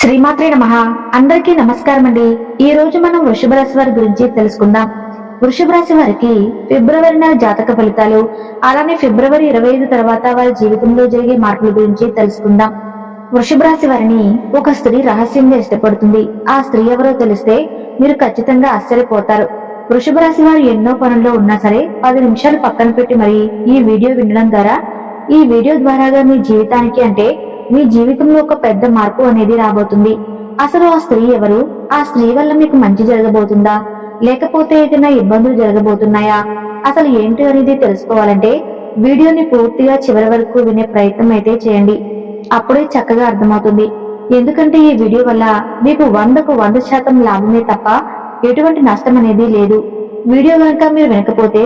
శ్రీమాత్రే నమః. అందరికీ నమస్కారం అండి. ఈ రోజు మనం వృషభ రాశి వారి గురించి తెలుసుకుందాం. వృషభ రాశి వారికి ఫిబ్రవరి నెల జాతక ఫలితాలు, అలానే ఫిబ్రవరి 25 తర్వాత వారి జీవితంలో జరిగే మార్పుల గురించి తెలుసుకుందాం. వృషభ రాశి వారిని ఒక స్త్రీ రహస్యంగా ఇష్టపడుతుంది. ఆ స్త్రీ ఎవరో తెలిస్తే మీరు ఖచ్చితంగా ఆశ్చర్యపోతారు. వృషభ రాశి వారు ఎన్నో పనుల్లో ఉన్నా సరే 10 నిమిషాలు పక్కన పెట్టి మరి ఈ వీడియో వినడం ద్వారా, ఈ వీడియో ద్వారాగా మీ జీవితానికి అంటే మీ జీవితంలో ఒక పెద్ద మార్పు అనేది రాబోతుంది. అసలు ఆ స్త్రీ ఎవరు? ఆ స్త్రీ వల్ల మీకు మంచి జరగబోతుందా, లేకపోతే ఏదైనా ఇబ్బందులు జరగబోతున్నాయా? అసలు ఏంటి అనేది తెలుసుకోవాలంటే వీడియోని పూర్తిగా చివరి వరకు వినే ప్రయత్నం అయితే చేయండి. అప్పుడే చక్కగా అర్థమవుతుంది. ఎందుకంటే ఈ వీడియో వల్ల మీకు 100కు 100% లాభమే తప్ప ఎటువంటి నష్టం అనేది లేదు. వీడియో కనుక మీరు వినకపోతే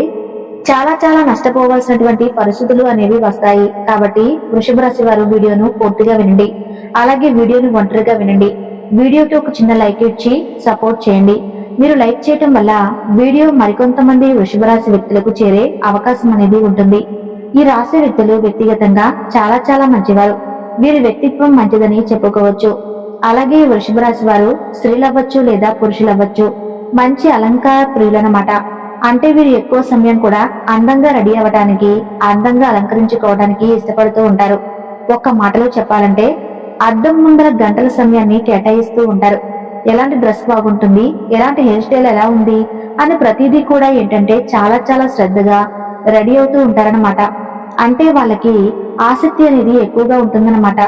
చాలా నష్టపోవాల్సినటువంటి పరిస్థితులు అనేవి వస్తాయి. కాబట్టి వృషభ రాశి వారు వీడియోను పూర్తిగా వినండి. అలాగే వీడియోను ఒంటరిగా వినండి. వీడియోకి ఒక చిన్న లైక్ ఇచ్చి సపోర్ట్ చేయండి. మీరు లైక్ చేయటం వల్ల వీడియో మరికొంతమంది వృషభ రాశి వ్యక్తులకు చేరే అవకాశం అనేది ఉంటుంది. ఈ రాశి వ్యక్తులు వ్యక్తిగతంగా చాలా మంచివారు. వీరి వ్యక్తిత్వం మంచిదని చెప్పుకోవచ్చు. అలాగే వృషభ రాశి వారు స్త్రీలవ్వచ్చు లేదా పురుషులవ్వచ్చు, మంచి అలంకార ప్రియులన్నమాట. అంటే వీరు ఎక్కువ సమయం కూడా అందంగా రెడీ అవ్వడానికి, అందంగా అలంకరించుకోవడానికి ఇష్టపడుతూ ఉంటారు. ఒక్క మాటలో చెప్పాలంటే అద్దం ముందర గంటల సమయాన్ని కేటాయిస్తూ ఉంటారు. ఎలాంటి డ్రెస్ బాగుంటుంది, ఎలాంటి హెయిర్ స్టైల్ ఎలా ఉంది అని ప్రతిదీ కూడా ఏంటంటే చాలా శ్రద్ధగా రెడీ అవుతూ ఉంటారనమాట. అంటే వాళ్ళకి ఆసక్తి అనేది ఎక్కువగా ఉంటుందన్నమాట.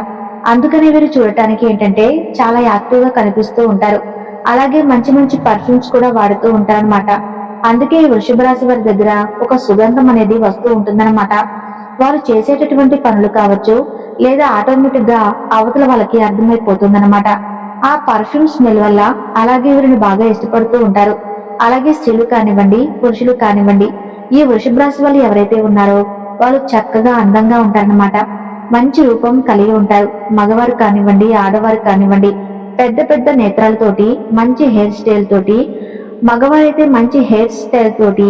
అందుకనే వీరు చూడటానికి ఏంటంటే చాలా యాక్టివ్ గా కనిపిస్తూ ఉంటారు. అలాగే మంచి పర్ఫ్యూమ్స్ కూడా వాడుతూ ఉంటారనమాట. అందుకే వృషభ రాశి వారి దగ్గర ఒక సుగంధం అనేది వస్తూ ఉంటుందన్నమాట. వారు చేసేటటువంటి పనులు కావచ్చు, లేదా ఆటోమేటిక్ గా అవతల వాళ్ళకి అర్థమైపోతుందన్నమాట. ఆ పర్ఫ్యూమ్ స్మెల్ వల్ల. అలాగే వీరిని బాగా ఇష్టపడుతూ ఉంటారు. అలాగే స్త్రీలు కానివ్వండి, పురుషులు కానివ్వండి, ఈ వృషభ రాశి వాళ్ళు ఎవరైతే ఉన్నారో వాళ్ళు చక్కగా అందంగా ఉంటారన్నమాట. మంచి రూపం కలిగి ఉంటారు. మగవారు కానివ్వండి, ఆడవారు కానివ్వండి, పెద్ద నేత్రాలతోటి, మంచి హెయిర్ స్టైల్ తోటి, మగవారైతే మంచి హెయిర్ స్టైల్ తోటి,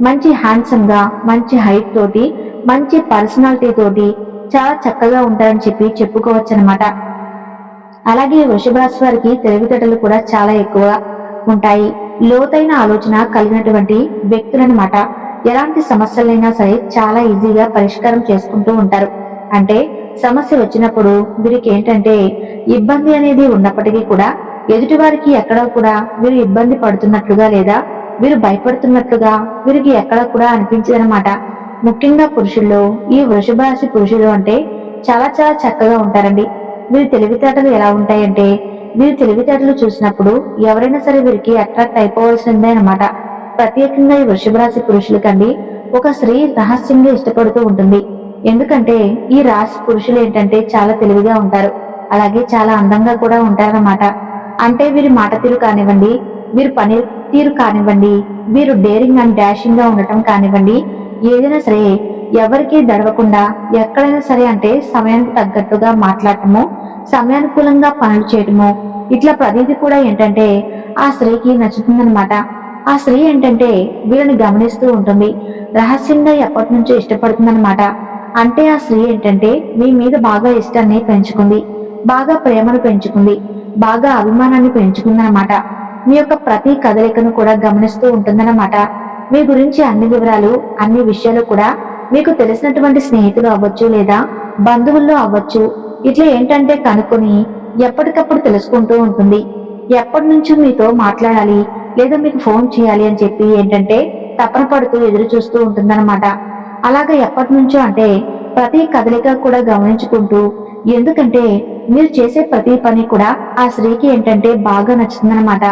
మంచి హ్యాండ్సమ్ గా, మంచి హైట్ తోటి, మంచి పర్సనాలిటీ తోటి చాలా చక్కగా ఉంటారని చెప్పుకోవచ్చు అనమాట. అలాగే వృషభ రాశి వారికి తెలివితేటలు కూడా చాలా ఎక్కువగా ఉంటాయి. లోతైన ఆలోచన కలిగినటువంటి వ్యక్తులన్నమాట. ఎలాంటి సమస్యలైనా సరే చాలా ఈజీగా పరిష్కారం చేసుకుంటూ ఉంటారు. అంటే సమస్య వచ్చినప్పుడు వీరికి ఏంటంటే ఇబ్బంది అనేది ఉన్నప్పటికీ కూడా ఎదుటి వారికి ఎక్కడా కూడా వీరు ఇబ్బంది పడుతున్నట్లుగా లేదా వీరు భయపడుతున్నట్లుగా వీరికి ఎక్కడా కూడా అనిపించదనమాట. ముఖ్యంగా పురుషుల్లో ఈ వృషభ రాశి పురుషులు అంటే చాలా చక్కగా ఉంటారండి. వీరి తెలివితేటలు ఎలా ఉంటాయంటే వీరి తెలివితేటలు చూసినప్పుడు ఎవరైనా సరే వీరికి అట్రాక్ట్ అయిపోవాల్సిందే అనమాట. ప్రత్యేకంగా ఈ వృషభ రాశి పురుషులకండి ఒక స్త్రీ రహస్యంగా ఇష్టపడుతూ ఉంటుంది. ఎందుకంటే ఈ రాశి పురుషులు ఏంటంటే చాలా తెలివిగా ఉంటారు. అలాగే చాలా అందంగా కూడా ఉంటారన్నమాట. అంటే వీరి మాట తీరు కానివ్వండి, వీరి పని తీరు కానివ్వండి, వీరు డేరింగ్ అండ్ డాషింగ్ గా ఉండటం కానివ్వండి, ఏదైనా సరే ఎవరికీ దడవకుండా ఎక్కడైనా సరే అంటే సమయానికి తగ్గట్టుగా మాట్లాడటము, సమయానుకూలంగా పనులు చేయటము, ఇట్లా ప్రతిదీ కూడా ఏంటంటే ఆ స్త్రీకి నచ్చుతుందనమాట. ఆ స్త్రీ ఏంటంటే వీళ్ళని గమనిస్తూ ఉంటుంది. రహస్యంగా ఎప్పటి నుంచో ఇష్టపడుతుందనమాట. అంటే ఆ స్త్రీ ఏంటంటే మీ మీద బాగా ఇష్టాన్ని పెంచుకుంది, బాగా ప్రేమను పెంచుకుంది, బాగా అభిమానాన్ని పెంచుకుందనమాట. మీ యొక్క ప్రతి కదలికను కూడా గమనిస్తూ ఉంటుందన్నమాట. మీ గురించి అన్ని వివరాలు, అన్ని విషయాలు కూడా మీకు తెలిసినటువంటి స్నేహితులు అవ్వచ్చు లేదా బంధువుల్లో అవ్వచ్చు, ఇట్లా ఏంటంటే కనుక్కొని ఎప్పటికప్పుడు తెలుసుకుంటూ ఉంటుంది. ఎప్పటి నుంచో మీతో మాట్లాడాలి లేదా మీకు ఫోన్ చేయాలి అని చెప్పి ఏంటంటే తపన పడుతూ ఎదురు చూస్తూ ఉంటుందన్నమాట. అలాగే ఎప్పటి నుంచో అంటే ప్రతి కదలిక కూడా గమనించుకుంటూ, ఎందుకంటే మీరు చేసే ప్రతి పని కూడా ఆ స్త్రీకి ఏంటంటే బాగా నచ్చుతుందన్నమాట.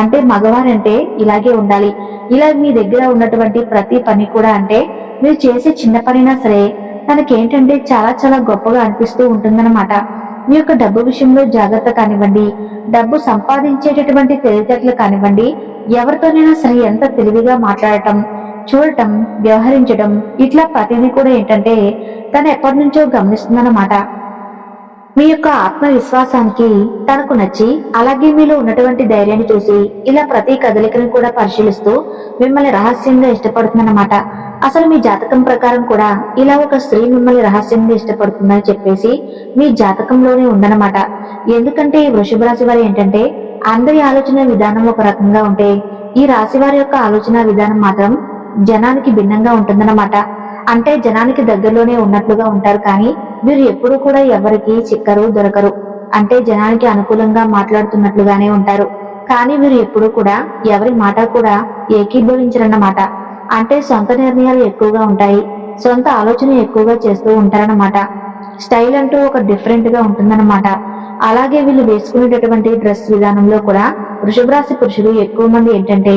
అంటే మగవారంటే ఇలాగే ఉండాలి, ఇలా మీ దగ్గర ఉన్నటువంటి ప్రతి పని కూడా అంటే మీరు చేసే చిన్న పనైనా సరే తనకేంటంటే చాలా గొప్పగా అనిపిస్తూ ఉంటుందన్నమాట. మీ యొక్క డబ్బు విషయంలో జాగ్రత్త కానివ్వండి, డబ్బు సంపాదించేటటువంటి తెలివితేటలు కానివ్వండి, ఎవరితోనైనా సరే ఎంత తెలివిగా మాట్లాడటం, చూడటం, వ్యవహరించడం, ఇట్లా ప్రతిదీ కూడా ఏంటంటే తను ఎప్పటి నుంచో గమనిస్తుందన్నమాట. మీ యొక్క ఆత్మవిశ్వాసానికి తనకు నచ్చి, అలాగే మీలో ఉన్నటువంటి ధైర్యాన్ని చూసి ఇలా ప్రతి కదలికను కూడా పరిశీలిస్తూ మిమ్మల్ని రహస్యంగా ఇష్టపడుతుందన్నమాట. అసలు మీ జాతకం ప్రకారం కూడా ఇలా ఒక స్త్రీ మిమ్మల్ని రహస్యంగా ఇష్టపడుతుందని చెప్పేసి మీ జాతకంలోనే ఉందన్నమాట. ఎందుకంటే ఈ వృషభ రాశి వారు ఏంటంటే అందరి ఆలోచన విధానం ఒక రకంగా ఉంటే ఈ రాశి వారి యొక్క ఆలోచన విధానం మాత్రం జనానికి భిన్నంగా ఉంటుందన్నమాట. అంటే జనానికి దగ్గరలోనే ఉన్నట్లుగా ఉంటారు, కానీ వీరు ఎప్పుడూ కూడా ఎవరికి చిక్కరు దొరకరు. అంటే జనానికి అనుకూలంగా మాట్లాడుతున్నట్లుగానే ఉంటారు, కానీ వీరు ఎప్పుడూ కూడా ఎవరి మాట కూడా ఏకీభవించరన్నమాట. అంటే సొంత నిర్ణయాలు ఎక్కువగా ఉంటాయి, సొంత ఆలోచన ఎక్కువగా చేస్తూ ఉంటారన్నమాట. స్టైల్ అంటూ ఒక డిఫరెంట్ గా ఉంటుందన్నమాట. అలాగే వీళ్ళు వేసుకునేటటువంటి డ్రెస్ విధానంలో కూడా వృషభ రాశి పురుషులు ఎక్కువ మంది ఏంటంటే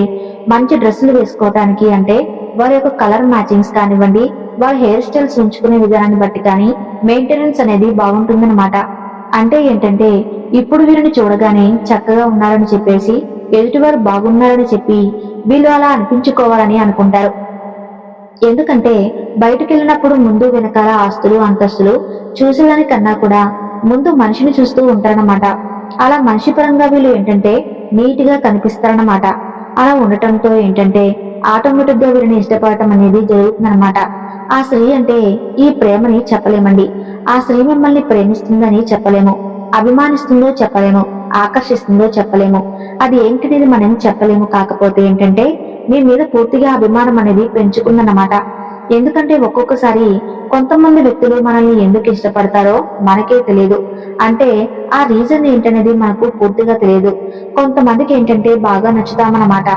మంచి డ్రెస్సులు వేసుకోవటానికి, అంటే వారి యొక్క కలర్ మ్యాచింగ్స్ కానివ్వండి, వాళ్ళ హెయిర్ స్టైల్స్ ఉంచుకునే విధానాన్ని బట్టి కానీ మెయింటెనెన్స్ అనేది బాగుంటుందన్నమాట. అంటే ఏంటంటే ఇప్పుడు వీరిని చూడగానే చక్కగా ఉన్నారని చెప్పేసి ఎదుటివారు బాగున్నారని చెప్పి వీళ్ళు అలా అనిపించుకోవాలని అనుకుంటారు. ఎందుకంటే బయటకు వెళ్ళినప్పుడు ముందు వెనకాల ఆస్తులు అంతస్తులు చూసేదానికన్నా కూడా ముందు మనిషిని చూస్తూ ఉంటారన్నమాట. అలా మనిషి పరంగా వీళ్ళు ఏంటంటే నీట్ గా కనిపిస్తారన్నమాట. అలా ఉండటంతో ఏంటంటే ఆటోమేటిక్ గా వీరిని ఇష్టపడటం అనేది జరుగుతుందన్నమాట. ఆ స్త్రీ అంటే ఈ ప్రేమని చెప్పలేమండి. ఆ స్త్రీ మిమ్మల్ని ప్రేమిస్తుందని చెప్పలేము, అభిమానిస్తుందో చెప్పలేము, ఆకర్షిస్తుందో చెప్పలేము. అది ఏంటిది మనం చెప్పలేము. కాకపోతే ఏంటంటే మీ మీద పూర్తిగా అభిమానం అనేది పెంచుకుందన్నమాట. ఎందుకంటే ఒక్కొక్కసారి కొంతమంది వ్యక్తులు మనల్ని ఎందుకు ఇష్టపడతారో మనకే తెలియదు. అంటే ఆ రీజన్ ఏంటనేది మనకు పూర్తిగా తెలియదు. కొంతమందికి ఏంటంటే బాగా నచ్చుతామన్నమాట.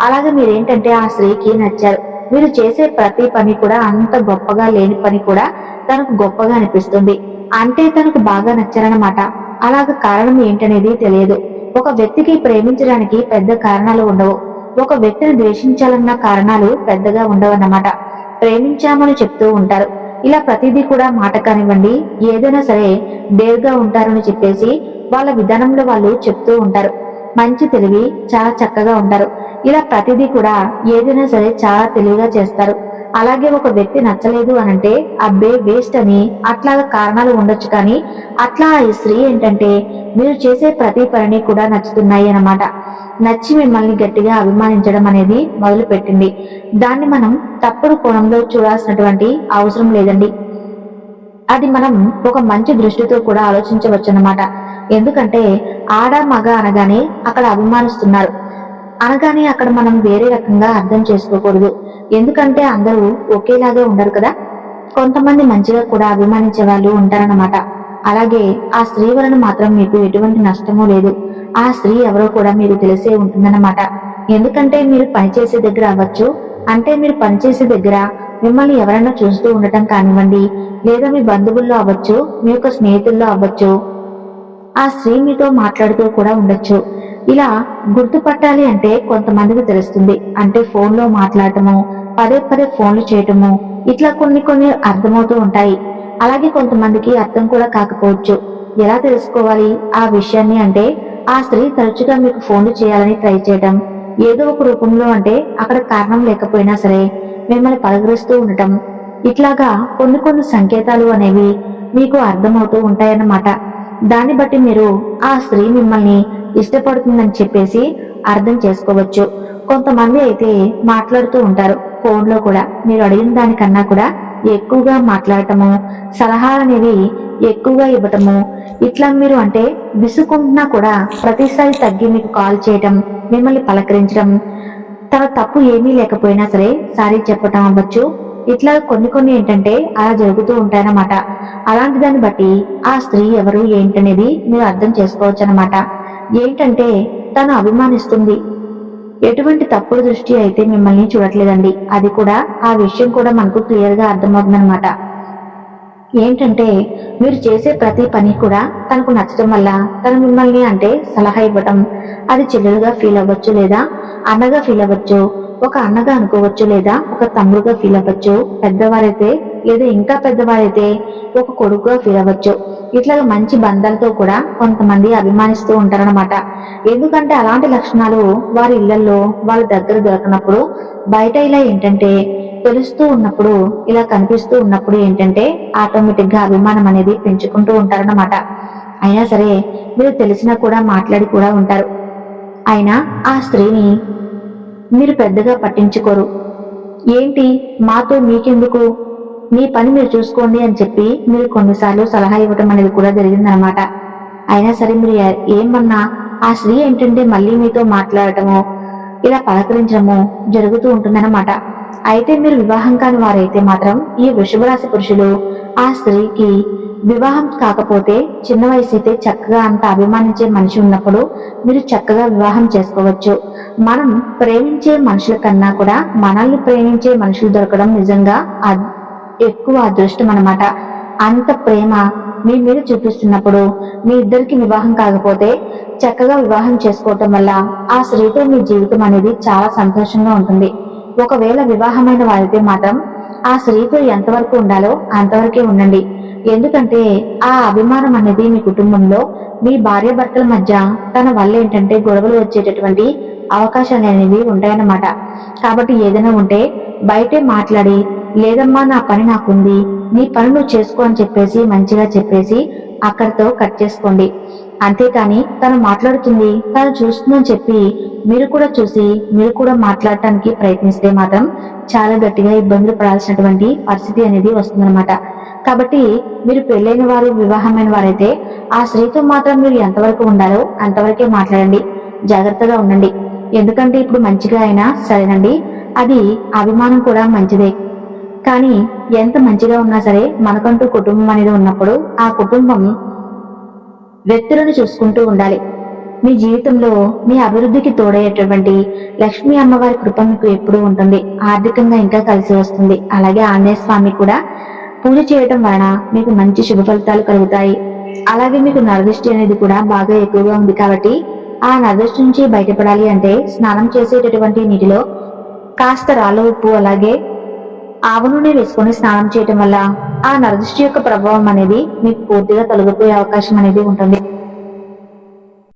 అలాగే మీరేంటంటే ఆ స్త్రీకి నచ్చారు. మీరు చేసే ప్రతి పని కూడా అంత గొప్పగా లేని పని కూడా తనకు గొప్పగా అనిపిస్తుంది. అంటే తనకు బాగా నచ్చారన్నమాట. అలాగ కారణం ఏంటనేది తెలియదు. ఒక వ్యక్తికి ప్రేమించడానికి పెద్ద కారణాలు ఉండవు, ఒక వ్యక్తిని ద్వేషించాలన్న కారణాలు పెద్దగా ఉండవన్నమాట. ప్రేమించామని చెప్తూ ఉంటారు. ఇలా ప్రతిదీ కూడా మాట కానివ్వండి, ఏదైనా సరే డేర్గా ఉంటారని చెప్పేసి వాళ్ళ విధానంలో వాళ్ళు చెప్తూ ఉంటారు. మంచి తెలివి, చాలా చక్కగా ఉంటారు. ఇలా ప్రతిదీ కూడా ఏదైనా సరే చాలా తెలివిగా చేస్తారు. అలాగే ఒక వ్యక్తి నచ్చలేదు అనంటే అబ్బే వేస్ట్ అని అట్లాగా కారణాలు ఉండొచ్చు, కానీ అట్లా ఈ స్త్రీ ఏంటంటే మీరు చేసే ప్రతి పనిని కూడా నచ్చుతున్నాయి అన్నమాట. నచ్చి మిమ్మల్ని గట్టిగా అభిమానించడం అనేది మొదలు పెట్టింది. దాన్ని మనం తప్పుడు కోణంలో చూడాల్సినటువంటి అవసరం లేదండి. అది మనం ఒక మంచి దృష్టితో కూడా ఆలోచించవచ్చు అన్నమాట. ఎందుకంటే ఆడ మగ అనగానే అక్కడ అభిమానిస్తున్నారు అనగానే అక్కడ మనం వేరే రకంగా అర్థం చేసుకోకూడదు. ఎందుకంటే అందరూ ఒకేలాగా ఉండరు కదా. కొంతమంది మంచిగా కూడా అభిమానించే వాళ్ళు ఉంటారన్నమాట. అలాగే ఆ స్త్రీ వలన మాత్రం మీకు ఎటువంటి నష్టమూ లేదు. ఆ స్త్రీ ఎవరో కూడా మీకు తెలిసే ఉంటుందన్నమాట. ఎందుకంటే మీరు పనిచేసే దగ్గర అవ్వచ్చు, అంటే మీరు పనిచేసే దగ్గర మిమ్మల్ని ఎవరైనా చూస్తూ ఉండటం కానివ్వండి, లేదా మీ బంధువుల్లో అవ్వచ్చు, మీ యొక్క స్నేహితుల్లో అవ్వచ్చు, ఆ స్త్రీ మీతో మాట్లాడుతూ కూడా ఉండొచ్చు. ఇలా గుర్తుపట్టాలి అంటే కొంతమందికి తెలుస్తుంది. అంటే ఫోన్లో మాట్లాడటము, పదే పదే ఫోన్లు చేయటము, ఇట్లా కొన్ని అర్థమవుతూ ఉంటాయి. అలాగే కొంతమందికి అర్థం కూడా కాకపోవచ్చు. ఎలా తెలుసుకోవాలి ఆ విషయాన్ని అంటే ఆ స్త్రీ తరచుగా మీకు ఫోన్లు చేయాలని ట్రై చేయటం, ఏదో ఒక రూపంలో, అంటే అక్కడ కారణం లేకపోయినా సరే మిమ్మల్ని పలకరిస్తూ ఉండటం, ఇట్లాగా కొన్ని సంకేతాలు అనేవి మీకు అర్థమవుతూ ఉంటాయన్నమాట. దాన్ని బట్టి మీరు ఆ స్త్రీ మిమ్మల్ని ఇష్టపడుతుందని చెప్పేసి అర్థం చేసుకోవచ్చు. కొంతమంది అయితే మాట్లాడుతూ ఉంటారు ఫోన్లో కూడా, మీరు అడిగిన దానికన్నా కూడా ఎక్కువగా మాట్లాడటము, సలహాలు అనేవి ఎక్కువగా ఇవ్వటము, ఇట్లా మీరు అంటే విసుకుంటున్నా కూడా ప్రతిసారి తగ్గి మీకు కాల్ చేయటం, మిమ్మల్ని పలకరించడం, తన తప్పు ఏమీ లేకపోయినా సరే సారీ చెప్పటం అవ్వచ్చు. ఇట్లా కొన్ని ఏంటంటే అలా జరుగుతూ ఉంటాయన్నమాట. అలాంటి దాన్ని బట్టి ఆ స్త్రీ ఎవరు ఏంటనేది మీరు అర్థం చేసుకోవచ్చు అనమాట. ఏంటంటే తను అభిమానిస్తుంది, ఎటువంటి తప్పుడు దృష్టి అయితే మిమ్మల్ని చూడట్లేదండి. అది కూడా ఆ విషయం కూడా మనకు క్లియర్ గా అర్థమవుతుంది అనమాట. ఏంటంటే మీరు చేసే ప్రతి పని కూడా తనకు నచ్చడం వల్ల తను మిమ్మల్ని అంటే సలహా ఇవ్వటం, అది చెల్లెలుగా ఫీల్ అవ్వచ్చు, లేదా అన్నగా ఫీల్ అవ్వచ్చు, ఒక అన్నగా అనుకోవచ్చు, లేదా ఒక తమ్ముడుగా ఫీల్ అవ్వచ్చు, పెద్దవారైతే లేదా ఇంకా పెద్దవారైతే ఒక కొడుకుగా ఫీల్ అవ్వచ్చు. ఇట్లా మంచి బంధాలతో కూడా కొంతమంది అభిమానిస్తూ ఉంటారనమాట. ఎందుకంటే అలాంటి లక్షణాలు వారి ఇళ్లలో వాళ్ళ దగ్గర దొరకనప్పుడు, బయట ఇలా ఏంటంటే తెలుస్తూ ఉన్నప్పుడు, ఇలా కనిపిస్తూ ఉన్నప్పుడు ఏంటంటే ఆటోమేటిక్ గా అభిమానం అనేది పెంచుకుంటూ ఉంటారన్నమాట. అయినా సరే మీరు తెలిసినా కూడా మాట్లాడి కూడా ఉంటారు. అయినా ఆ స్త్రీని మీరు పెద్దగా పట్టించుకోరు. ఏంటి మాతో మీకెందుకు, మీ పని మీరు చూసుకోండి అని చెప్పి మీరు కొన్నిసార్లు సలహా ఇవ్వటం అనేది కూడా జరిగిందనమాట. అయినా సరే మీరు ఏమన్నా ఆ స్త్రీ ఏంటంటే మళ్ళీ మీతో మాట్లాడటము, ఇలా పలకరించడము జరుగుతూ ఉంటుందన్నమాట. అయితే మీరు వివాహం కాని వారైతే మాత్రం ఈ వృషభ రాశి పురుషులు ఆ స్త్రీకి వివాహం కాకపోతే చిన్న వయసు అయితే చక్కగా అంత అభిమానించే మనిషి ఉన్నప్పుడు మీరు చక్కగా వివాహం చేసుకోవచ్చు. మనం ప్రేమించే మనుషుల కన్నా కూడా మనల్ని ప్రేమించే మనుషులు దొరకడం నిజంగా ఎక్కువ అదృష్టం అన్నమాట. అంత ప్రేమ మీ మీద చూపిస్తున్నప్పుడు మీ ఇద్దరికి వివాహం కాకపోతే చక్కగా వివాహం చేసుకోవటం వల్ల ఆ స్త్రీతో మీ జీవితం అనేది చాలా సంతోషంగా ఉంటుంది. ఒకవేళ వివాహమైన వారైతే మాత్రం ఆ స్త్రీతో ఎంతవరకు ఉండాలో అంతవరకే ఉండండి. ఎందుకంటే ఆ అభిమానం అనేది మీ కుటుంబంలో మీ భార్యాభర్తల మధ్య తన వల్ల ఏంటంటే గొడవలు వచ్చేటటువంటి అవకాశాలు అనేవి ఉంటాయన్నమాట. కాబట్టి ఏదైనా ఉంటే బయటే మాట్లాడి, లేదమ్మా నా పని నాకుంది, నీ పని నువ్వు చేసుకో అని చెప్పేసి మంచిగా చెప్పేసి అక్కడితో కట్ చేసుకోండి. అంతేకాని తను మాట్లాడుతుంది, తను చూస్తుందని చెప్పి మీరు కూడా చూసి మీరు కూడా మాట్లాడటానికి ప్రయత్నిస్తే మాత్రం చాలా గట్టిగా ఇబ్బందులు పడాల్సినటువంటి పరిస్థితి అనేది వస్తుందన్నమాట. కాబట్టి మీరు పెళ్ళైన వారు, వివాహమైన వారైతే ఆ స్త్రీతో మాత్రం మీరు ఎంతవరకు ఉండాలో అంతవరకే మాట్లాడండి, జాగ్రత్తగా ఉండండి. ఎందుకంటే ఇప్పుడు మంచిగా అయినా సరేనండి, అది అభిమానం కూడా మంచిదే. కానీ ఎంత మంచిగా ఉన్నా సరే మనకంటూ కుటుంబం అనేది ఉన్నప్పుడు ఆ కుటుంబం వ్యక్తులను చూసుకుంటూ ఉండాలి. మీ జీవితంలో మీ అభివృద్ధికి తోడయ్యేటటువంటి లక్ష్మీ అమ్మవారి కృప మీకు ఎప్పుడూ ఉంటుంది. ఆర్థికంగా ఇంకా కలిసి వస్తుంది. అలాగే ఆంజనేయ స్వామి కూడా పూజ చేయటం వలన మీకు మంచి శుభ ఫలితాలు కలుగుతాయి. అలాగే మీకు నరదృష్టి అనేది కూడా బాగా ఎక్కువగా ఉంది కాబట్టి ఆ నరదృష్టి నుంచి బయటపడాలి అంటే స్నానం చేసేటటువంటి నీటిలో కాస్త రాళ్ళ ఉప్పు అలాగే ఆవ నూనె వేసుకొని స్నానం చేయటం వల్ల ఆ నరదృష్టి యొక్క ప్రభావం అనేది మీకు పూర్తిగా తొలగిపోయే అవకాశం అనేది ఉంటుంది.